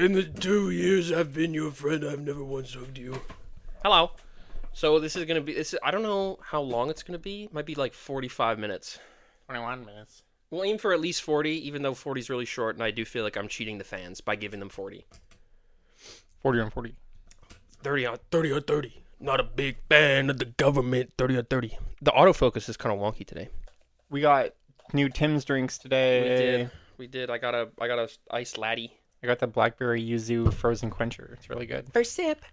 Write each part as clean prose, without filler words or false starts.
In the 2 years I've been your friend, I've never once hugged you. Hello. So this is gonna be. I don't know how long it's gonna be. It might be like 45 minutes. 21 minutes. We'll aim for at least 40, even though 40 is really short, and I do feel like I'm cheating the fans by giving them 40. 40 on 40. 30 on 30. Not a big fan of the government. 30 on 30. The autofocus is kind of wonky today. We got new Tim's drinks today. We did. I got a iced latte. I got the blackberry yuzu frozen quencher. It's really good. First sip.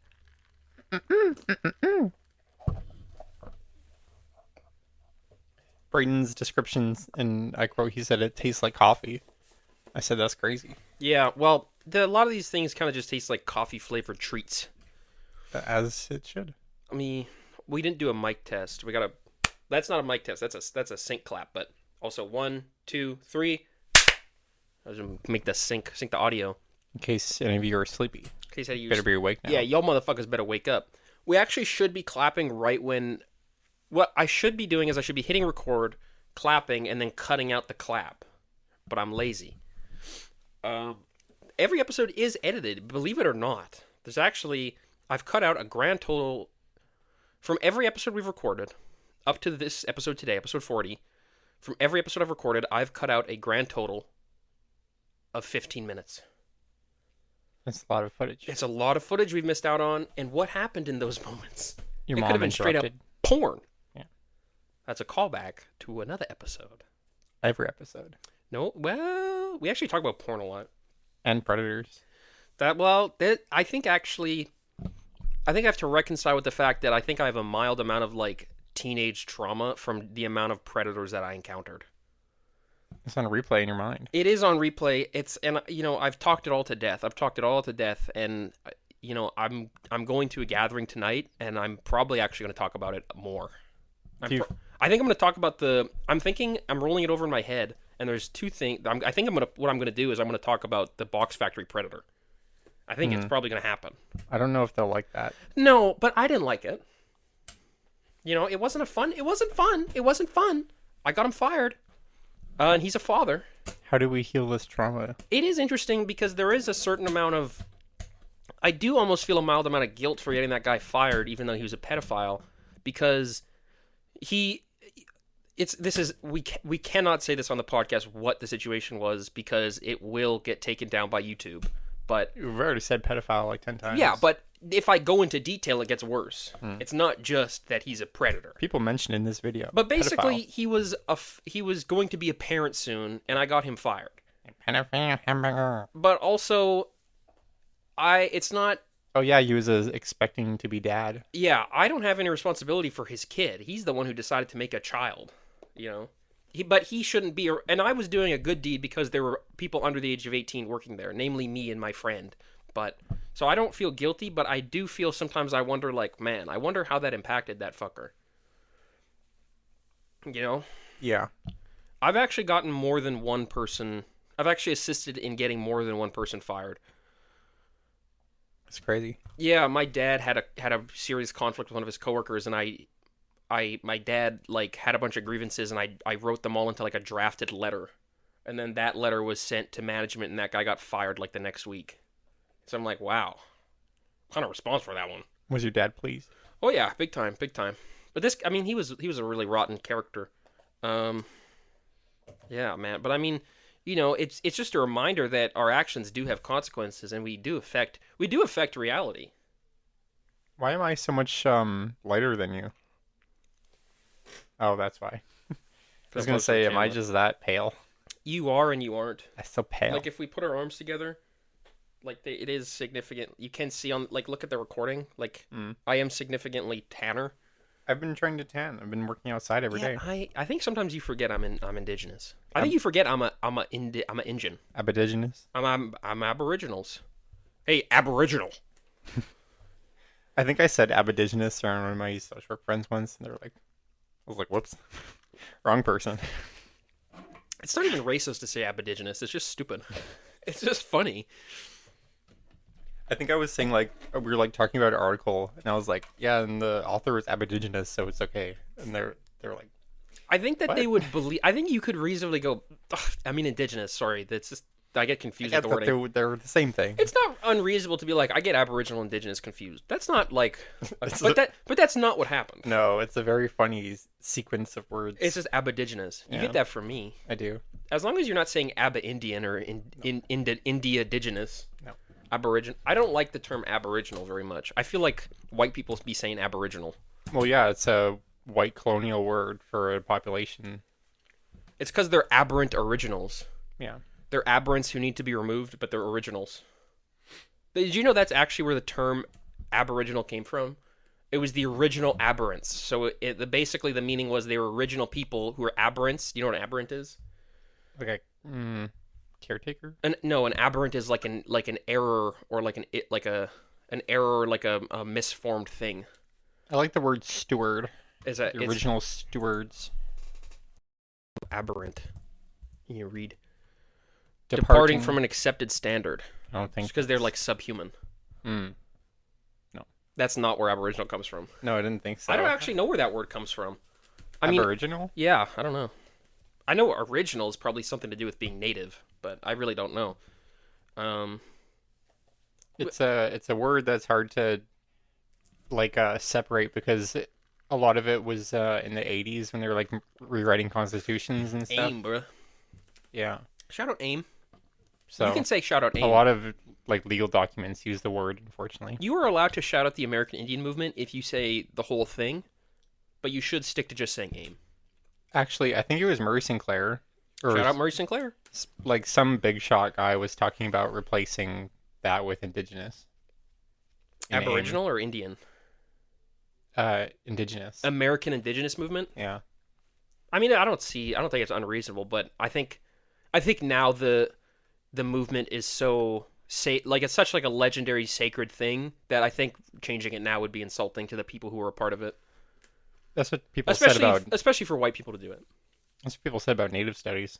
Braden's descriptions, and I quote, he said it tastes like coffee. I said that's crazy. Yeah, well, a lot of these things kind of just taste like coffee flavored treats. As it should. I mean, we didn't do a mic test. That's not a mic test. That's a sync clap. But also 1, 2, 3. I was gonna make the sync the audio. In case any of you are sleepy. In case you better be awake now. Yeah, y'all motherfuckers better wake up. We actually should be clapping right when. What I should be doing is I should be hitting record, clapping, and then cutting out the clap. But I'm lazy. Every episode is edited, believe it or not. I've cut out a grand total from every episode we've recorded up to this episode today, episode 40. From every episode I've recorded, I've cut out a grand total of 15 minutes. That's a lot of footage. It's a lot of footage we've missed out on, and what happened in those moments? Your It mom could have been straight up interrupted. porn. Yeah. That's a callback to another episode. Every episode. No, well, we actually talk about porn a lot. And predators. I think I have to reconcile with the fact that I think I have a mild amount of like teenage trauma from the amount of predators that I encountered. It's on a replay in your mind. It is on replay. I've talked it all to death. And I'm going to a gathering tonight, and I'm probably actually going to talk about it more. I think I'm going to talk about I'm rolling it over in my head, and there's two things. What I'm going to do is I'm going to talk about the Box Factory Predator. I think it's probably going to happen. I don't know if they'll like that. No, but I didn't like it. It wasn't fun. It wasn't fun. I got him fired. And he's a father. How do we heal this trauma? It is interesting because there is a certain amount of... I do almost feel a mild amount of guilt for getting that guy fired, even though he was a pedophile, because we cannot say this on the podcast what the situation was because it will get taken down by YouTube. But We've already said pedophile like 10 times. yeah, but if I go into detail, it gets worse. It's not just that he's a predator. People mentioned in this video. But basically, pedophile. he was going to be a parent soon, and I got him fired. Pedophile hamburger. But also, it's not... Oh yeah, he was expecting to be dad. Yeah, I don't have any responsibility for his kid. He's the one who decided to make a child, But he shouldn't be... And I was doing a good deed because there were people under the age of 18 working there, namely me and my friend. So I don't feel guilty, but I do feel sometimes I wonder, I wonder how that impacted that fucker. Yeah. I've actually gotten more than one person... I've actually assisted in getting more than one person fired. It's crazy. Yeah, my dad had a serious conflict with one of his coworkers, and my dad had a bunch of grievances, and I wrote them all into a drafted letter, and then that letter was sent to management, and that guy got fired the next week. So I'm like, wow, what kind of response for that one? Was your dad pleased? Oh yeah, big time. But he was a really rotten character. Yeah, man. But it's just a reminder that our actions do have consequences, and we do affect reality. Why am I so much lighter than you? Oh, that's why. I was gonna say, am I just that pale? You are, and you aren't. I'm so pale. If we put our arms together, it is significant. You can see on look at the recording. I am significantly tanner. I've been trying to tan. I've been working outside every day. I think sometimes you forget I'm indigenous. I think you forget I'm a Indian. Aboriginous. I'm Aboriginals. Hey, Aboriginal. I think I said aboriginous around one of my social work friends once, and they were like, I was like, whoops, wrong person. It's not even racist to say aboriginous. It's just stupid. It's just funny. I think I was saying we were talking about an article, and I was like, yeah, and the author is aboriginous, so it's okay. And they're like, I think that what? they would believe. I think you could reasonably go. I mean, indigenous. Sorry, that's just I get confused I with the thought wording. they're the same thing. It's not unreasonable to be like, I get Aboriginal Indigenous confused. That's not like, It's but that's not what happened. no, it's a very funny sequence of words. It's just Aboriginous. You Yeah. get that from me. I do. As long as you're not saying Abba Indian or India Indigenous. No. Aboriginal. I don't like the term Aboriginal very much. I feel like white people be saying Aboriginal. Well, yeah, it's a white colonial word for a population. It's because they're aberrant originals. Yeah. They're aberrants who need to be removed, but they're originals. Did you know that's actually where the term Aboriginal came from? It was the original aberrants. So basically the meaning was they were original people who were aberrants. You know what an aberrant is? Like a caretaker? No, an aberrant is like an error or like an error, like a misformed thing. I like the word steward. Is that The original stewards. aberrant? You read Departing departing from an accepted standard. I don't think Because they're like subhuman. Mm. That's not where Aboriginal comes from. No, I didn't think so. I don't actually know where that word comes from. I mean, Aboriginal? yeah, I don't know. I know original is probably something to do with being native, but I really don't know. It's a word that's hard to separate because a lot of it was in the 80s when they were like rewriting constitutions and stuff. AIM, bruh. Yeah. Shout out AIM. So You can say shout out AIM. a lot of like legal documents use the word, unfortunately. You are allowed to shout out the American Indian movement if you say the whole thing, but you should stick to just saying AIM. Actually, I think it was Murray Sinclair or Shout out Murray Sinclair. like some big shot guy was talking about replacing that with indigenous. in AIM. Aboriginal or Indian? Indigenous. American Indigenous movement? Yeah. I mean, I don't think it's unreasonable, but I think now the movement is so it's such like a legendary sacred thing that I think changing it now would be insulting to the people who are a part of it. That's what people said about Especially for white people to do it. that's what people said about native studies.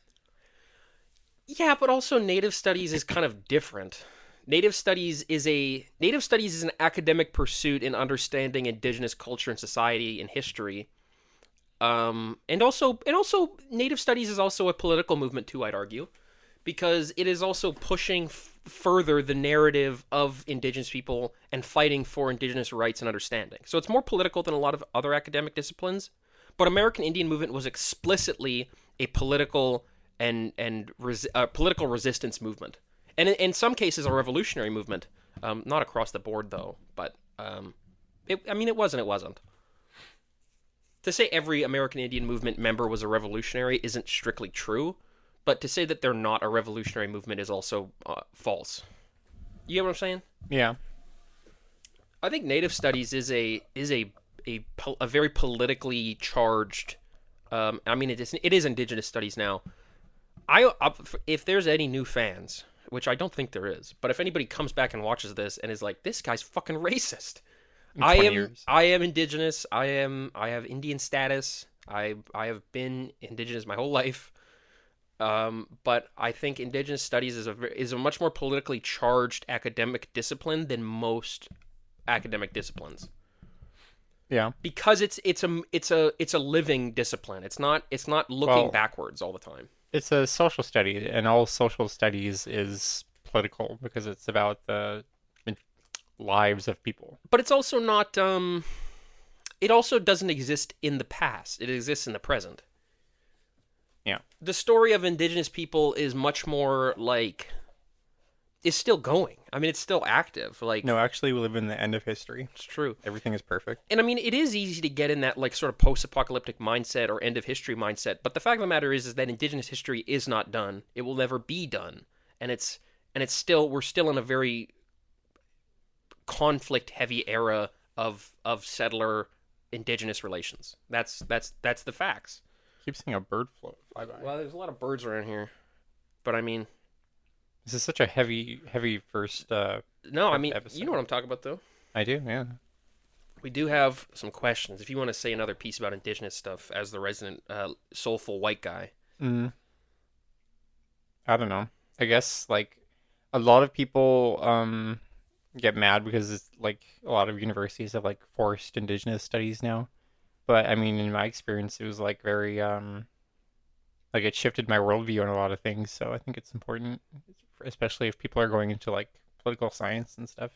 Yeah, but also native studies is kind of different. Native studies is an academic pursuit in understanding indigenous culture and society and history. And also native studies is also a political movement too, I'd argue, because it is also pushing further the narrative of indigenous people and fighting for indigenous rights and understanding. So it's more political than a lot of other academic disciplines. But American Indian movement was explicitly a political political resistance movement, and in some cases a revolutionary movement. Not across the board though, but it wasn't. To say every American Indian movement member was a revolutionary isn't strictly true, but to say that they're not a revolutionary movement is also false. You get what I'm saying? Yeah. I think Native studies is a very politically charged. I mean, it is Indigenous studies now. If there's any new fans, which I don't think there is, but if anybody comes back and watches this and is like, "This guy's fucking racist," I am Indigenous. I have Indian status. I have been Indigenous my whole life. But I think Indigenous studies is a much more politically charged academic discipline than most academic disciplines. Yeah. Because it's a living discipline. It's not looking backwards all the time. It's a social study, and all social studies is political because it's about the lives of people. But it's also not. It also doesn't exist in the past. It exists in the present. Yeah. The story of indigenous people is much more is still going. I mean, it's still active. No, actually, we live in the end of history. It's true. Everything is perfect. And I mean, it is easy to get in that sort of post-apocalyptic mindset or end of history mindset. But the fact of the matter is that indigenous history is not done. It will never be done. And we're still in a very conflict-heavy era of settler indigenous relations. That's the facts. I keep seeing a bird fly by. Well, there's a lot of birds around here, but I mean, this is such a heavy first. No, I mean, episode. You know what I'm talking about, though. I do, yeah. We do have some questions. If you want to say another piece about indigenous stuff as the resident soulful white guy. I don't know. I guess a lot of people get mad because it's a lot of universities have forced indigenous studies now. But I mean, in my experience, it was very Like it shifted my worldview on a lot of things. So I think it's important, especially if people are going into like political science and stuff.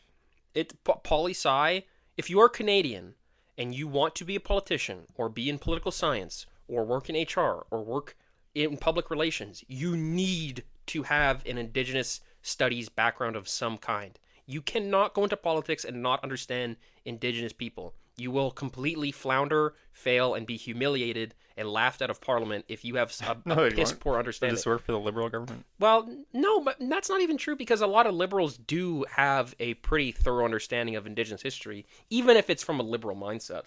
Poli sci. If you are Canadian and you want to be a politician or be in political science or work in HR or work in public relations, you need to have an Indigenous studies background of some kind. You cannot go into politics and not understand Indigenous people. You will completely flounder, fail, and be humiliated and laughed out of Parliament if you have No, a they piss won't. poor Does understanding. this work for the Liberal government? Well, no, but that's not even true because a lot of liberals do have a pretty thorough understanding of Indigenous history, even if it's from a liberal mindset.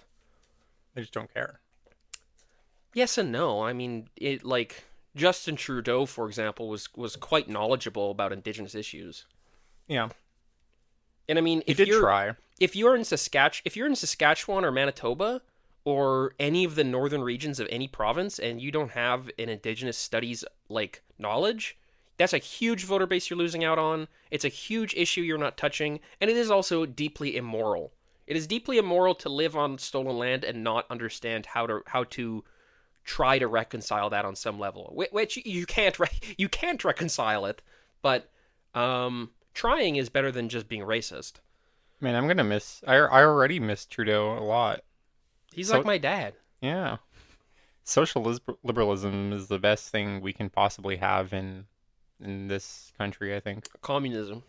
They just don't care. Yes and no. I mean, it like Justin Trudeau, for example, was quite knowledgeable about Indigenous issues. Yeah, And I mean, he did try. if you're in Saskatchewan or Manitoba or any of the northern regions of any province and you don't have an Indigenous studies like knowledge, that's a huge voter base you're losing out on. It's a huge issue you're not touching, and it is also deeply immoral. It is deeply immoral to live on stolen land and not understand how to try to reconcile that on some level, which you can't reconcile it, but trying is better than just being racist. Man, I'm gonna miss. I already miss Trudeau a lot. He's So- like my dad. Yeah, social liberalism is the best thing we can possibly have in this country. I think. Communism.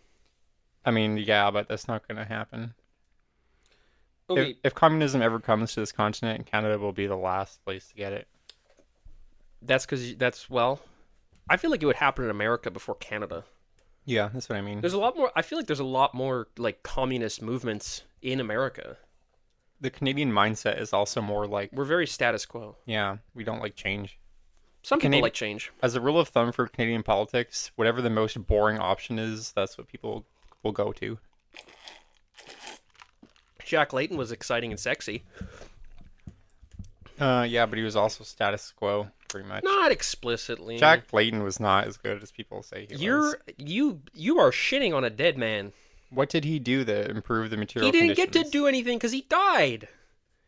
I mean, yeah, but that's not gonna happen. Okay, If communism ever comes to this continent, Canada will be the last place to get it. well, I feel like it would happen in America before Canada. Yeah, that's what I mean. There's a lot more. I feel like there's a lot more like communist movements in America. The Canadian mindset is also more like, We're very status quo. yeah, we don't like change. Some people Canadi- like change. As a rule of thumb for Canadian politics, whatever the most boring option is, that's what people will go to. Jack Layton was exciting and sexy. Yeah, but he was also status quo, pretty much. Not explicitly. Jack Layton was not as good as people say he was. You are shitting on a dead man. What did he do to improve the material He didn't get to conditions? do anything because he died.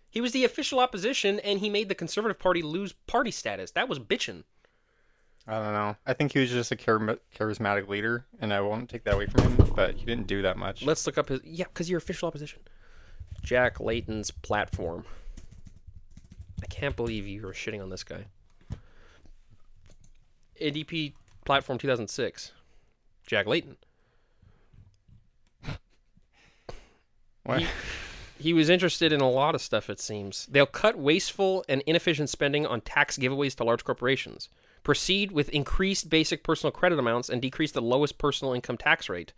He was the official opposition, and he made the Conservative Party lose party status. That was bitchin'. I don't know. I think he was just a charismatic leader, and I won't take that away from him, but he didn't do that much. Let's look up his... Yeah, because you're official opposition. Jack Layton's platform. I can't believe you were shitting on this guy. ADP platform 2006. Jack Layton. What? He was interested in a lot of stuff, it seems. They'll cut wasteful and inefficient spending on tax giveaways to large corporations. Proceed with increased basic personal credit amounts and decrease the lowest personal income tax rate.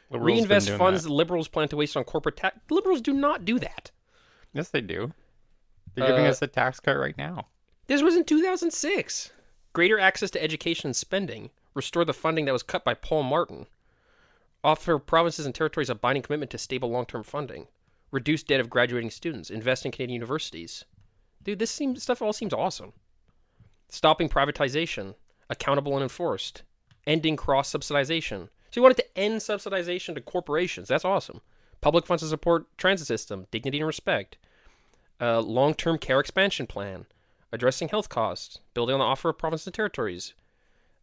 Liberals been Reinvest doing funds that. the liberals plan to waste on corporate tax. Liberals do not do that. Yes, they do. They're giving us a tax cut right now. This was in 2006. Greater access to education and spending. Restore the funding that was cut by Paul Martin. Offer provinces and territories a binding commitment to stable long-term funding. Reduce debt of graduating students. Invest in Canadian universities. Dude, stuff all seems awesome. Stopping privatization. Accountable and enforced. Ending cross-subsidization. So you wanted to end subsidization to corporations. That's awesome. Public funds to support transit system. Dignity and respect. Long-term care expansion plan. Addressing health costs. Building on the offer of provinces and territories.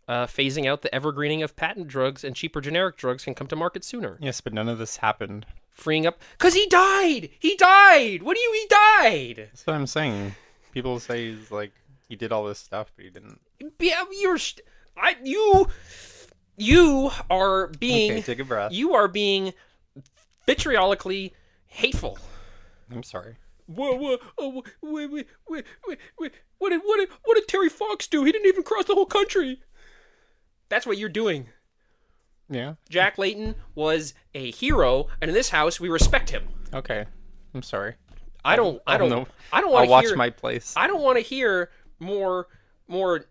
Phasing out the evergreening of patent drugs and cheaper generic drugs can come to market sooner. Yes, but none of this happened. Freeing up... Because he died! He died! What do you... He died! That's what I'm saying. People say he's like, he did all this stuff, but he didn't. Yeah, you are being... Okay, take a breath. You are being vitriolically hateful. I'm sorry. Wait, what did Terry Fox do? He didn't even cross the whole country. That's what you're doing. Yeah. Jack Layton was a hero, and in this house we respect him. Okay. I'm sorry. I don't know. want I'll to watch hear my place. I don't want to hear more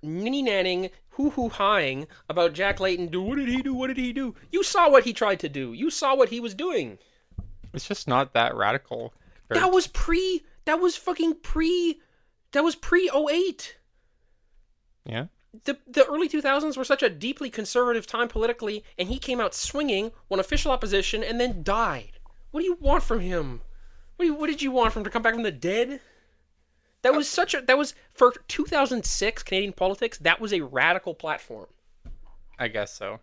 ninny nanning, hoo hoo haing about Jack Layton. What did he do? What did he do? You saw what he tried to do. You saw what he was doing. It's just not that radical. That was pre 08. Yeah. The early 2000s were such a deeply conservative time politically, and he came out swinging, won official opposition, and then died. What do you want from him? What did you want from him to come back from the dead? That was for 2006 Canadian politics. That was a radical platform. I guess so.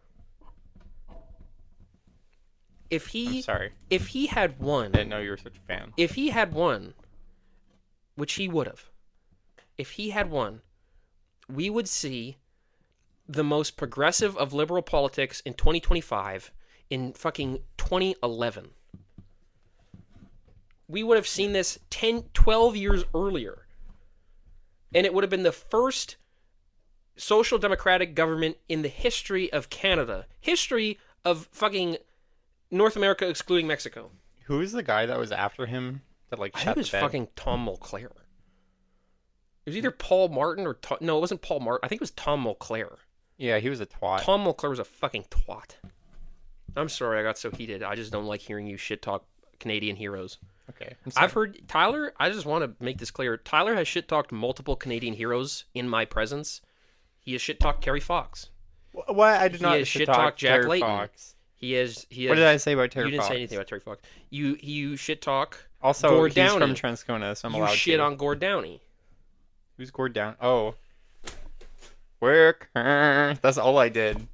If I'm sorry. if he had I won, didn't know you were such a fan. if he had won, which he would have, if he had won, we would see the most progressive of liberal politics in 2025 in fucking 2011. We would have seen this 10, 12 years earlier. And it would have been the first social democratic government in the history of Canada. History of fucking North America excluding Mexico. Who is the guy that was after him that like I shot think it the was bed? fucking Tom Mulclair. It was either Paul Martin or no, it wasn't Paul Martin. I think it was Tom Mulclair. Yeah, he was a twat. Tom Mulclair was a fucking twat. I'm sorry I got so heated. I just don't like hearing you shit talk Canadian heroes. Okay. I'm sorry. I've heard Tyler. I just want to make this clear. Tyler has shit talked multiple Canadian heroes in my presence. He has shit talked Kerry Fox. What? I did He not has shit shit-talked talk Jack Terry Layton. Fox. He has. What did I say about Terry You didn't Fox? say anything about Terry Fox. You shit talk. Also, Gord he's Downie. from Transcona, so I'm You allowed shit to. on Gord Downie. Who's Gord Down? Oh. Work. That's all I did.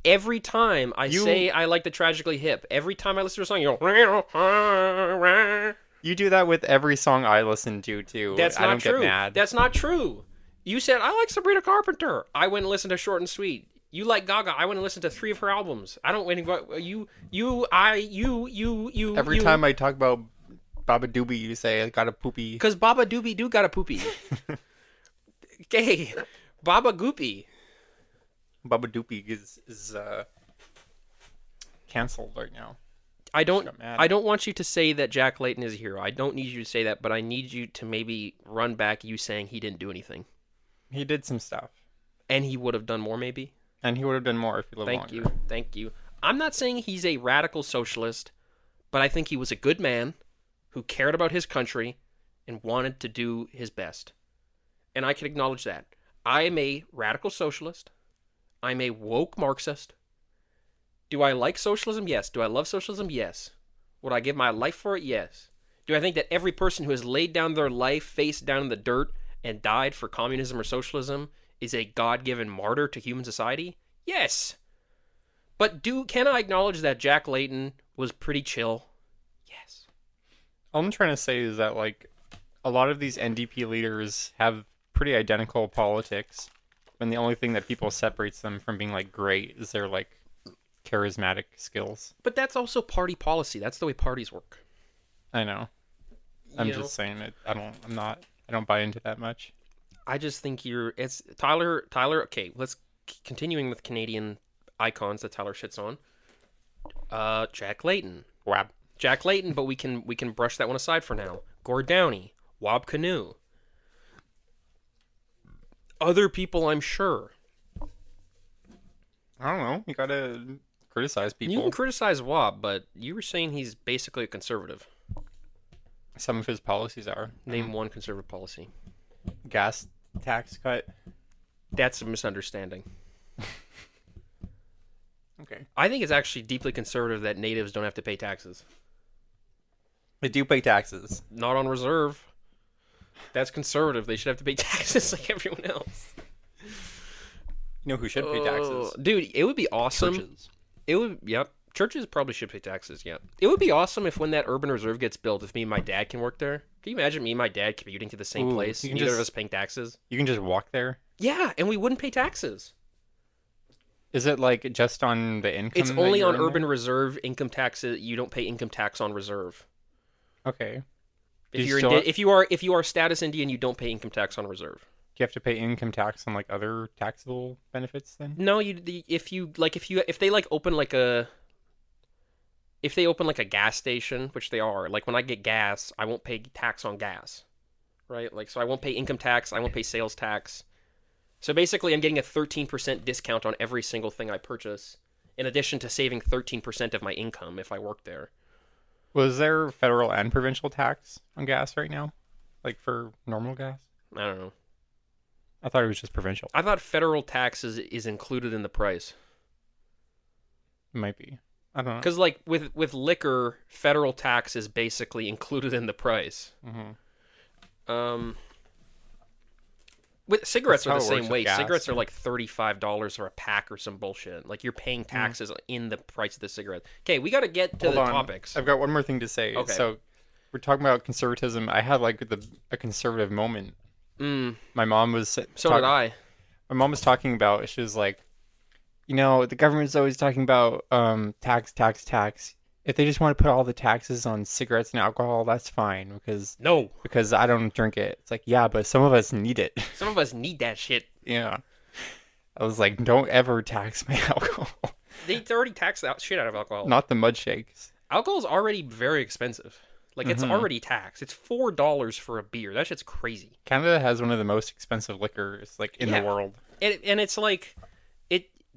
Every time I say I like the Tragically Hip, every time I listen to a song, you go. You do that with every song I listen to, too. That's I not don't true. get mad. That's not true. You said I like Sabrina Carpenter. I went and listened to Short and Sweet. You like Gaga. I went and listened to 3 of her albums. I don't wait. You. Every time I talk about Baba Doobie, you say I got a poopy. Because Baba Doobie do got a poopy. Okay, Baba Goopy. Baba Doopie is canceled right now. I got mad. don't want you to say that Jack Layton is a hero. I don't need you to say that, but I need you to maybe run back you saying he didn't do anything. He did some stuff. And he would have done more, maybe? And he would have done more if he lived longer. Thank you. I'm not saying he's a radical socialist, but I think he was a good man who cared about his country and wanted to do his best. And I can acknowledge that. I am a radical socialist. I'm a woke Marxist. Do I like socialism? Yes. Do I love socialism? Yes. Would I give my life for it? Yes. Do I think that every person who has laid down their life face down in the dirt and died for communism or socialism is a God-given martyr to human society? Yes. But can I acknowledge that Jack Layton was pretty chill? Yes. All I'm trying to say is that, like, a lot of these NDP leaders have pretty identical politics, and the only thing that people separates them from being, like, great is their, like, charismatic skills. But that's also party policy. That's the way parties work. I know. I'm just saying it. I don't buy into that much. I just think it's Tyler, okay, let's continuing with Canadian icons that Tyler shits on. Jack Layton. Wab. Jack Layton, but we can brush that one aside for now. Gord Downie, Wab Canoe. Other people, I'm sure. I don't know. You gotta criticize people. You can criticize Wab, but you were saying he's basically a conservative. Some of his policies are. Name one conservative policy. Gas tax cut. That's a misunderstanding. Okay. I think it's actually deeply conservative that natives don't have to pay taxes. They do pay taxes. Not on reserve. That's conservative. They should have to pay taxes like everyone else. You know who should pay taxes? Dude, it would be awesome. Churches. Yep. Churches probably should pay taxes, yeah. It would be awesome if when that urban reserve gets built, if me and my dad can work there. Can you imagine me and my dad commuting to the same Ooh, place? you can Neither of just- us paying taxes. You can just walk there. Yeah, and we wouldn't pay taxes. Is it like just on the income? It's that only you're on in urban there? reserve income taxes. You don't pay income tax on reserve. Okay. If Do you you're still- if you are status Indian, you don't pay income tax on reserve. Do you have to pay income tax on like other taxable benefits then? No, if they like open like a if they open like a gas station, which they are, like when I get gas, I won't pay tax on gas. Right? Like so I won't pay income tax, I won't pay sales tax. So basically I'm getting a 13% discount on every single thing I purchase, in addition to saving 13% of my income if I work there. Was there federal and provincial tax on gas right now? Like for normal gas? I don't know. I thought it was just provincial. I thought federal tax is included in the price. It might be. I don't know. Because like with liquor, federal tax is basically included in the price. Mhm. With cigarettes That's are the how it works same with way. gas. Cigarettes are like $35 for a pack or some bullshit. Like you're Mm. paying taxes in the price of the cigarette. Okay, we got to get to Hold the on. topics. I've got one more thing to say. Okay. So we're talking about conservatism. I had like a conservative moment. Mm, My mom was so did I. My mom was talking about. She was like, the government's always talking about tax, tax, tax. If they just want to put all the taxes on cigarettes and alcohol, that's fine No, because I don't drink it. It's like, yeah, but some of us need it. some of us need that shit. Yeah. I was like, don't ever tax my alcohol. They already tax the shit out of alcohol. Not the mud shakes. Alcohol's already very expensive. Like it's Mhm. already taxed. It's $4 for a beer. That shit's crazy. Canada has one of the most expensive liquors like in Yeah. the world. And it's like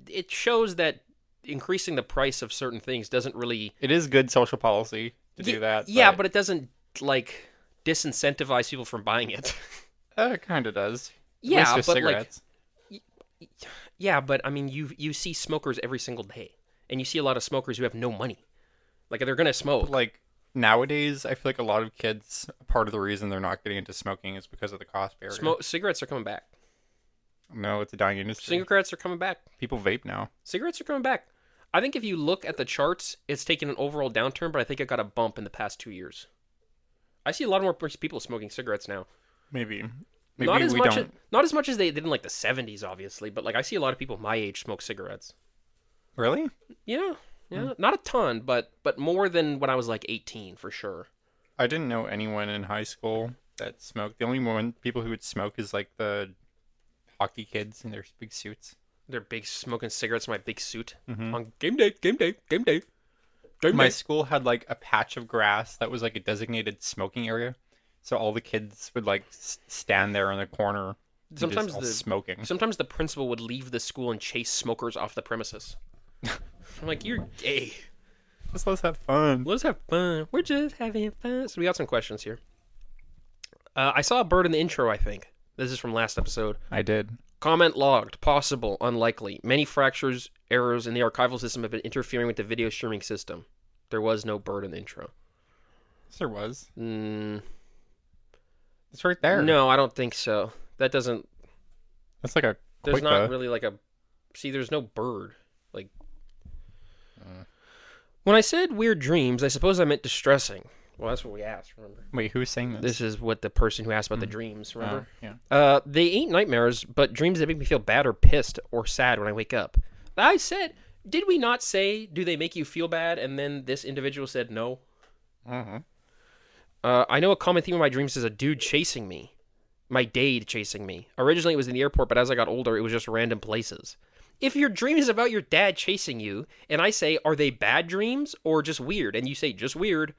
it shows that increasing the price of certain things doesn't really It is good social policy to do that. Yeah, but it doesn't like disincentivize people from buying it. It kind of does. At Yeah, least with but cigarettes. Yeah, but I mean, you see smokers every single day, and you see a lot of smokers who have no money. Like they're gonna smoke. But, like nowadays, I feel like a lot of kids. Part of the reason they're not getting into smoking is because of the cost barrier. Cigarettes are coming back. No, it's a dying industry. Cigarettes are coming back. People vape now. Cigarettes are coming back. I think if you look at the charts, it's taken an overall downturn, but I think it got a bump in the past 2 years. I see a lot more people smoking cigarettes now. Maybe Not as we much. don't. Not as much as they did in like the 70s, obviously, but like I see a lot of people my age smoke cigarettes. Really? Yeah, not a ton, but more than when I was like 18 for sure. I didn't know anyone in high school that smoked. The only people who would smoke is like the hockey kids in their big suits. They're big smoking cigarettes in my big suit Mhm. on game day, game day, game day. Game My day. school had like a patch of grass that was like a designated smoking area, so all the kids would like stand there in the corner, and Sometimes just all the smoking. sometimes the principal would leave the school and chase smokers off the premises. I'm like, you're gay. Let's have fun. Let's have fun. We're just having fun. So we got some questions here. I saw a bird in the intro, I think. This is from last episode. I did. Comment logged. Possible. Unlikely. Many fractures, errors in the archival system have been interfering with the video streaming system. There was no bird in the intro. Yes, there was. Mm, It's right there. no, I don't think so. That doesn't... That's like a. There's Quokka. not really like a... See, there's no bird. Like... When I said weird dreams, I suppose I meant distressing. Well, that's what we asked, remember? Wait, who's saying this? This is what the person who asked about the dreams, remember? Oh, yeah. They ain't nightmares, but dreams that make me feel bad or pissed or sad when I wake up. I said, did we not say, do they make you feel bad? And then this individual said no. Uh-huh. I know a common theme of my dreams is a dude chasing me. My dade chasing me. Originally it was in the airport, but as I got older, it was just random places. If your dream is about your dad chasing you, and I say, are they bad dreams or just weird? And you say, just weird.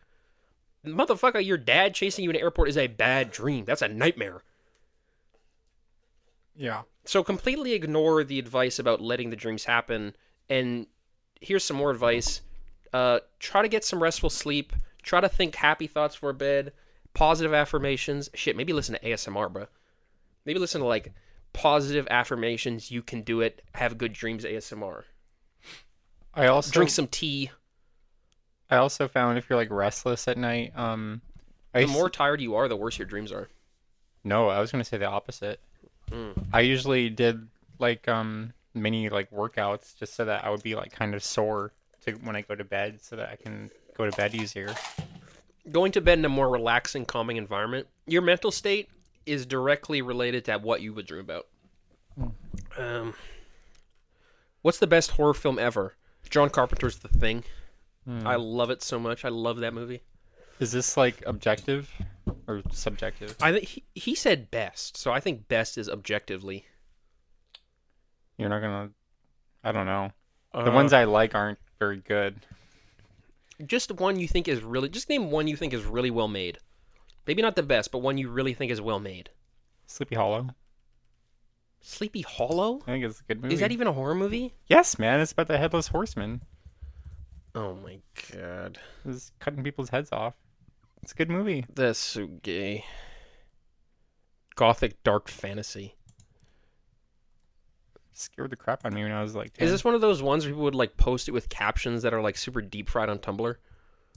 Motherfucker, your dad chasing you in an airport is a bad dream. That's a nightmare. Yeah. So completely ignore the advice about letting the dreams happen. And here's some more advice. Try to get some restful sleep. Try to think happy thoughts for bed. Positive affirmations. Shit, maybe listen to ASMR, bro. Maybe listen to, like, positive affirmations. You can do it. Have good dreams ASMR. I also Drink some tea. I also found if you're like restless at night, The more tired you are, the worse your dreams are. No, I was gonna say the opposite. I usually did like mini like workouts just so that I would be like kind of sore when I go to bed, so that I can go to bed easier. Going to bed in a more relaxing, calming environment, your mental state is directly related to what you would dream about. What's the best horror film ever? John Carpenter's The Thing. I love it so much. I love that movie. Is this like objective or subjective? I think he said best, so I think best is objectively. You're not gonna. I don't know. The ones I like aren't very good. Just one you think is really. Just name one you think is really well made. Maybe not the best, but one you really think is well made. Sleepy Hollow. Sleepy Hollow? I think it's a good movie. Is that even a horror movie? Yes, man. It's about the headless horseman. Oh my god. It's cutting people's heads off. It's a good movie. That's so gay. Gothic dark fantasy. Scared the crap out of me when I was like 10. Is this one of those ones where people would like post it with captions that are like super deep fried on Tumblr?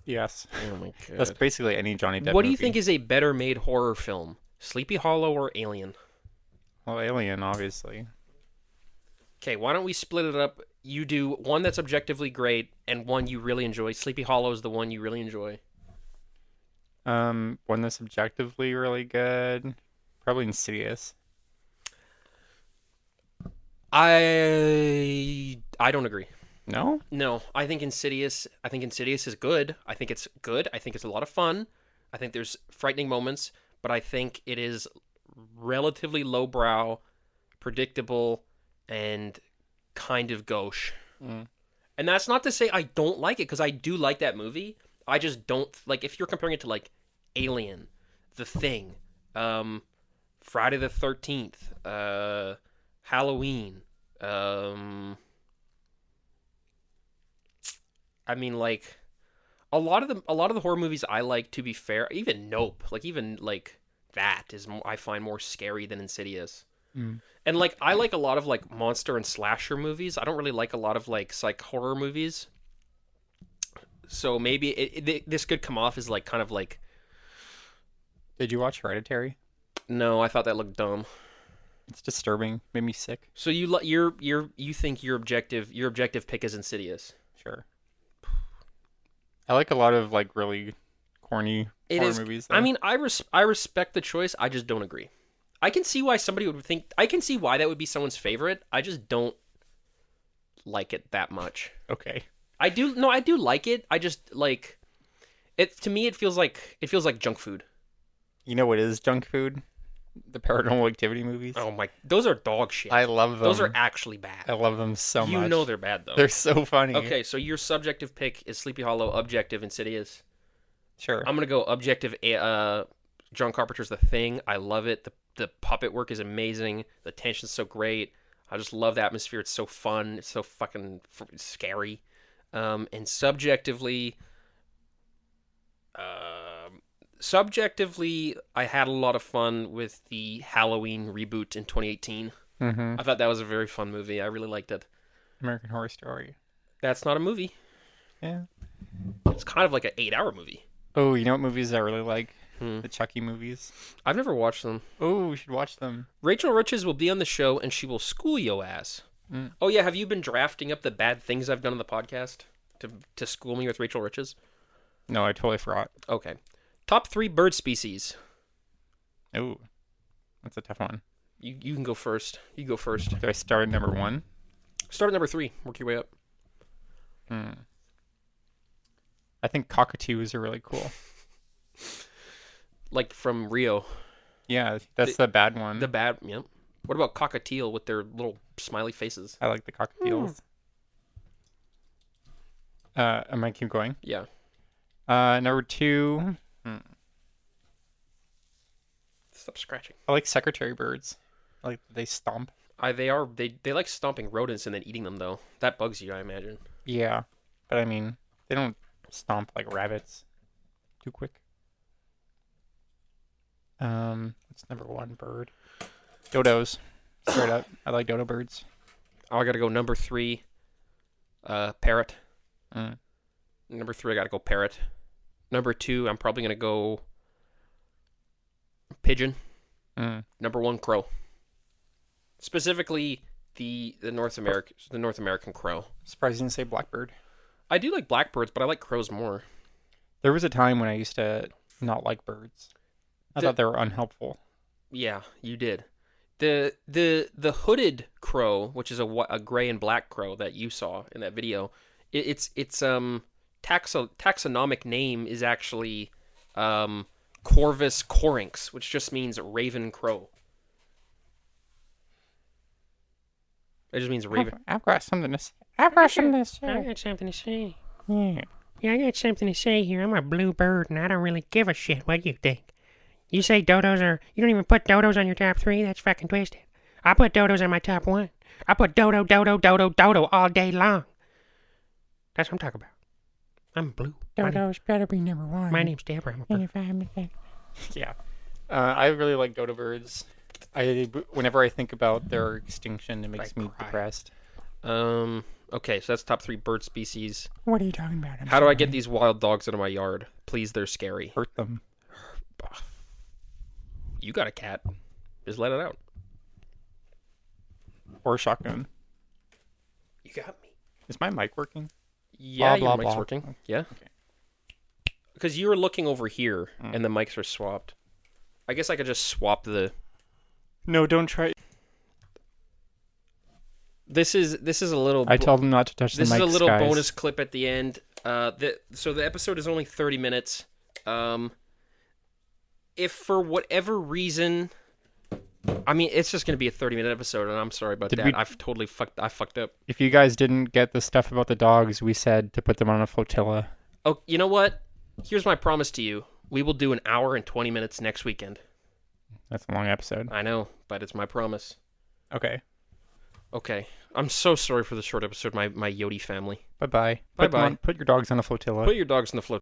Yes. Oh my god. That's basically any Johnny Depp What do you movie. think is a better made horror film? Sleepy Hollow or Alien? Well, Alien, obviously. Okay, why don't we split it up? You do one that's objectively great and one you really enjoy. Sleepy Hollow is the one you really enjoy. One that's objectively really good. Probably Insidious. I don't agree. No? No, I think Insidious is good. I think it's good. I think it's a lot of fun. I think there's frightening moments, but I think it is relatively lowbrow, predictable, and kind of gauche. Mm. And that's not to say I don't like it, because I do like that movie. I just don't like, if you're comparing it to like Alien, The Thing, Friday the 13th, Halloween, I mean, like, a lot of the horror movies I like, to be fair, even Nope, like, even like that is I find more scary than Insidious. Mm. And like, I like a lot of like monster and slasher movies. I don't really like a lot of like psych horror movies. So maybe this could come off as like kind of like, Did you watch Hereditary? no, I thought that looked dumb. It's disturbing. Made me sick. So you think your objective pick is Insidious? Sure. I like a lot of like really corny horror movies. Though. I mean, I respect the choice. I just don't agree. I can see why somebody would think. I can see why that would be someone's favorite. I just don't like it that much. Okay. I do like it. I just like it. To me, it feels like junk food. You know what is junk food? The Paranormal Activity movies. Oh my, those are dog shit. I love them. Those are actually bad. I love them so much. You know they're bad though. They're so funny. Okay, so your subjective pick is Sleepy Hollow, objective Insidious. Sure. I'm gonna go objective. John Carpenter's The Thing. I love it. The puppet work is amazing. The tension's so great. I just love the atmosphere. It's so fun. It's so fucking scary. And subjectively, I had a lot of fun with the Halloween reboot in 2018. Mm-hmm. I thought that was a very fun movie. I really liked it. American Horror Story. That's not a movie. Yeah. It's kind of like an 8-hour movie. Oh, you know what movies I really like? The Chucky movies. I've never watched them. Oh, we should watch them. Rachel Riches will be on the show, and she will school yo ass. Mm. Oh yeah, have you been drafting up the bad things I've done on the podcast to school me with Rachel Riches? No, I totally forgot. Okay. Top 3 bird species. Oh, that's a tough one. You can go first. You go first. Do I start at number 1? Start at number 3. Work your way up. I think cockatoos are really cool. Like from Rio. Yeah, that's the bad one. The bad, yeah. What about cockatiel with their little smiley faces? I like the cockatiels. I might keep going. Yeah. Number 2. Stop scratching. I like secretary birds. I like they stomp. They like stomping rodents and then eating them though. That bugs you, I imagine. Yeah, but I mean, they don't stomp like rabbits. Too quick. What's number 1 bird? Dodos. Straight up. I like dodo birds. Oh, I gotta go number 3. Parrot. Mm. Number 3, I gotta go parrot. Number 2, I'm probably gonna go pigeon. Number 1, crow. Specifically, the North American crow. Surprised you didn't say blackbird. I do like blackbirds, but I like crows more. There was a time when I used to not like birds. I thought they were unhelpful. Yeah, you did. The hooded crow, which is a gray and black crow that you saw in that video, its taxonomic name is actually Corvus coryx, which just means raven crow. It just means raven. I've got something to say. I've got something to say. I got something to say. Yeah. Yeah, I got something to say here. I'm a blue bird, and I don't really give a shit what you think. You say dodos are... You don't even put dodos on your top 3? That's fucking twisted. I put dodos on my top 1. I put dodo all day long. That's what I'm talking about. I'm blue. Dodos better be number 1. My name's Deborah. I'm a bird. Yeah. I really like dodo birds. Whenever I think about their extinction, it makes me depressed. Okay, so that's top 3 bird species. What are you talking about? How do I get these wild dogs out of my yard? Please, they're scary. Hurt them. You got a cat. Just let it out. or shotgun. You got me. Is my mic working? Yeah, Blah, your blah, mic's blah. working. Yeah. Okay. Because you were looking over here, and the mics are swapped. I guess I could just swap the... No, don't try. This is a little... I told him not to touch the mic, This is a little guys. bonus clip at the end. So the episode is only 30 minutes. If for whatever reason... I mean, it's just going to be a 30-minute episode, and I'm sorry about that. I've totally fucked up. If you guys didn't get the stuff about the dogs, we said to put them on a flotilla. Oh, you know what? Here's my promise to you. We will do an hour and 20 minutes next weekend. That's a long episode. I know, but it's my promise. Okay. Okay. I'm so sorry for the short episode, my Yodi family. Bye-bye. Bye-bye. Put your dogs on a flotilla. Put your dogs in the float.